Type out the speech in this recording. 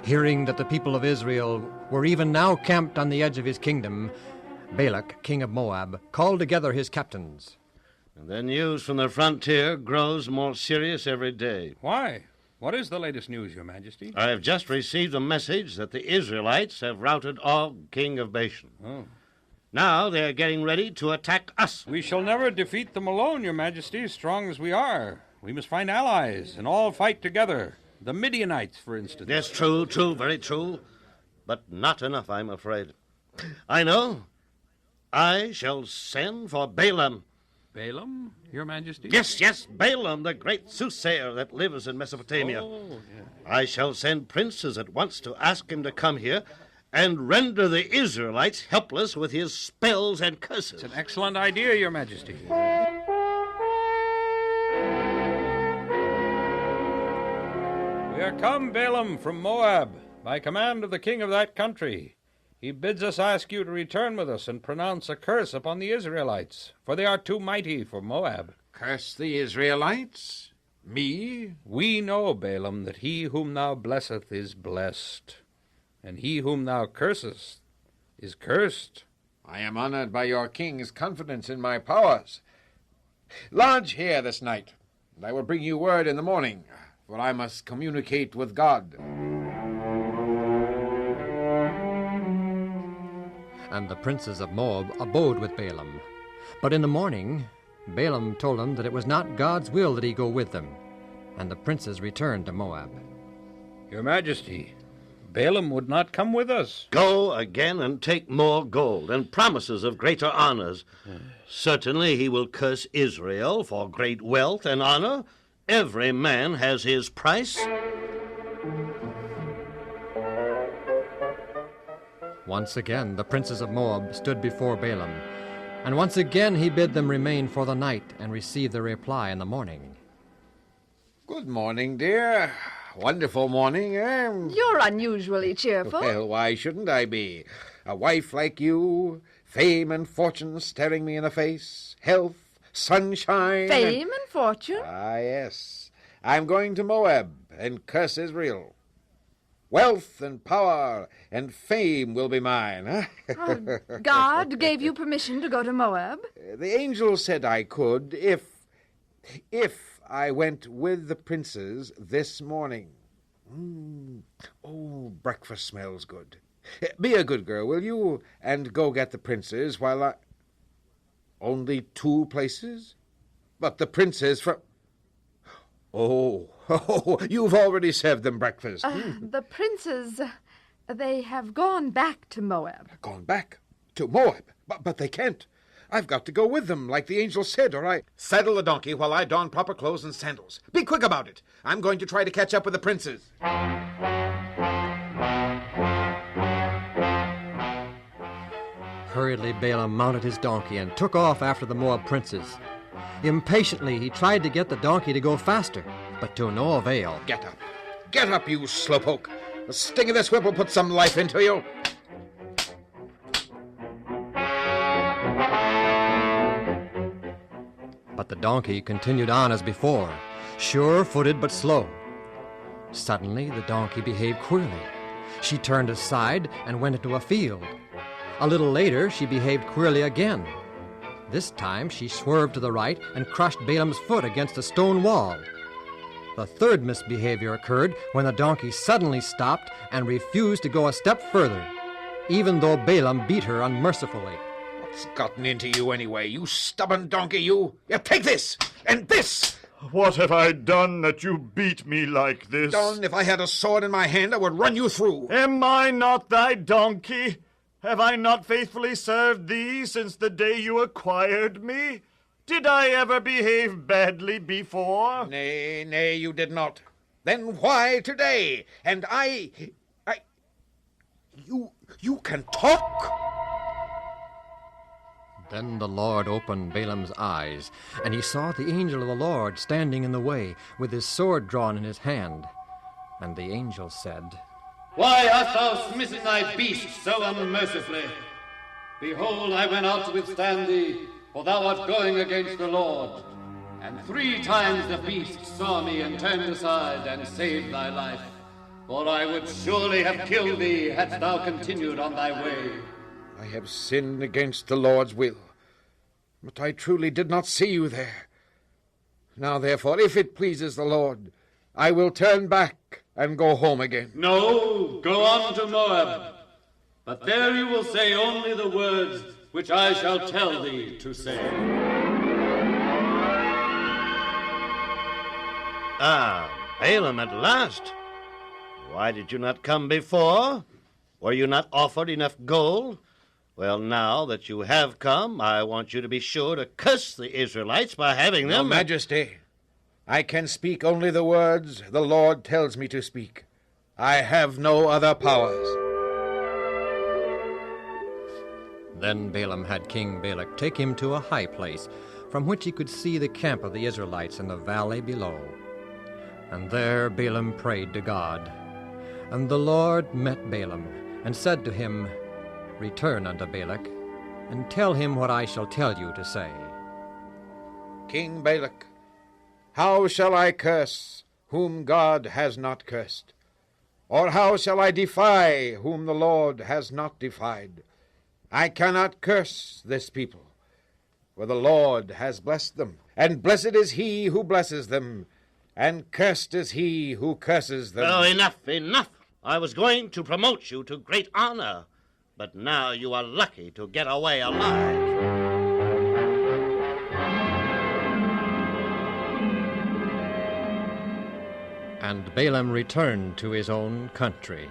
Hearing that the people of Israel were even now camped on the edge of his kingdom, Balak, king of Moab, called together his captains. And the news from the frontier grows more serious every day. Why? What is the latest news, Your Majesty? I have just received a message that the Israelites have routed Og, king of Bashan. Oh. Now they are getting ready to attack us. We shall never defeat them alone, Your Majesty, strong as we are. We must find allies and all fight together. The Midianites, for instance. Yes, true, very true. But not enough, I'm afraid. I know. I shall send for Balaam. Balaam, Your Majesty? Yes, Balaam, the great soothsayer that lives in Mesopotamia. Oh, yeah. I shall send princes at once to ask him to come here and render the Israelites helpless with his spells and curses. It's an excellent idea, Your Majesty. We are come, Balaam, from Moab, by command of the king of that country. He bids us ask you to return with us and pronounce a curse upon the Israelites, for they are too mighty for Moab. Curse the Israelites? Me? We know, Balaam, that he whom thou blesseth is blessed, and he whom thou cursest is cursed. I am honored by your king's confidence in my powers. Lodge here this night, and I will bring you word in the morning, for I must communicate with God. And the princes of Moab abode with Balaam. But in the morning, Balaam told them that it was not God's will that he go with them, and the princes returned to Moab. Your Majesty, Balaam would not come with us. Go again and take more gold and promises of greater honors. Certainly he will curse Israel for great wealth and honor. Every man has his price. Once again the princes of Moab stood before Balaam, and once again he bid them remain for the night and receive their reply in the morning. Good morning, dear. Wonderful morning, eh? You're unusually cheerful. Well, why shouldn't I be? A wife like you, fame and fortune staring me in the face, health, sunshine... Fame and fortune? Ah, yes. I'm going to Moab and curse Israel. Wealth and power and fame will be mine. Huh? God gave you permission to go to Moab? The angel said I could if I went with the princes this morning. Oh, breakfast smells good. Be a good girl, will you? And go get the princes while I... Only 2 places? But the princes from... Oh, you've already served them breakfast. The princes, they have gone back to Moab. Gone back? To Moab? But they can't. I've got to go with them, like the angel said, or I... Saddle the donkey while I don proper clothes and sandals. Be quick about it. I'm going to try to catch up with the princes. Hurriedly Balaam mounted his donkey and took off after the Moab princes. Impatiently he tried to get the donkey to go faster, but to no avail. Get up. Get up, you slowpoke. The sting of this whip will put some life into you. But the donkey continued on as before, sure-footed but slow. Suddenly the donkey behaved queerly. She turned aside and went into a field. A little later she behaved queerly again. This time she swerved to the right and crushed Balaam's foot against a stone wall. The third misbehavior occurred when the donkey suddenly stopped and refused to go a step further, even though Balaam beat her unmercifully. What's gotten into you anyway, you stubborn donkey, you? Yeah, take this, and this! What have I done that you beat me like this? Don, if I had a sword in my hand, I would run you through. Am I not thy donkey? Have I not faithfully served thee since the day you acquired me? Did I ever behave badly before? Nay, you did not. Then why today? And you can talk? Then the Lord opened Balaam's eyes, and he saw the angel of the Lord standing in the way, with his sword drawn in his hand. And the angel said, Why hast thou smitten thy beast so unmercifully? Behold, I went out to withstand thee, for thou art going against the Lord. And 3 times the beast saw me and turned aside and saved thy life. for I would surely have killed thee hadst thou continued on thy way. I have sinned against the Lord's will, but I truly did not see you there. Now, therefore, if it pleases the Lord, I will turn back and go home again. No, go on to Moab, but there you will say only the words which I shall tell thee to say. Ah, Balaam at last. Why did you not come before? Were you not offered enough gold? Well, now that you have come, I want you to be sure to curse the Israelites by having them... Your Majesty, I can speak only the words the Lord tells me to speak. I have no other powers. Then Balaam had King Balak take him to a high place, from which he could see the camp of the Israelites in the valley below. And there Balaam prayed to God. And the Lord met Balaam, and said to him, Return unto Balak, and tell him what I shall tell you to say. King Balak, how shall I curse whom God has not cursed? Or how shall I defy whom the Lord has not defied? I cannot curse this people, for the Lord has blessed them, and blessed is he who blesses them, and cursed is he who curses them. Oh, enough, enough. I was going to promote you to great honor, but now you are lucky to get away alive. And Balaam returned to his own country.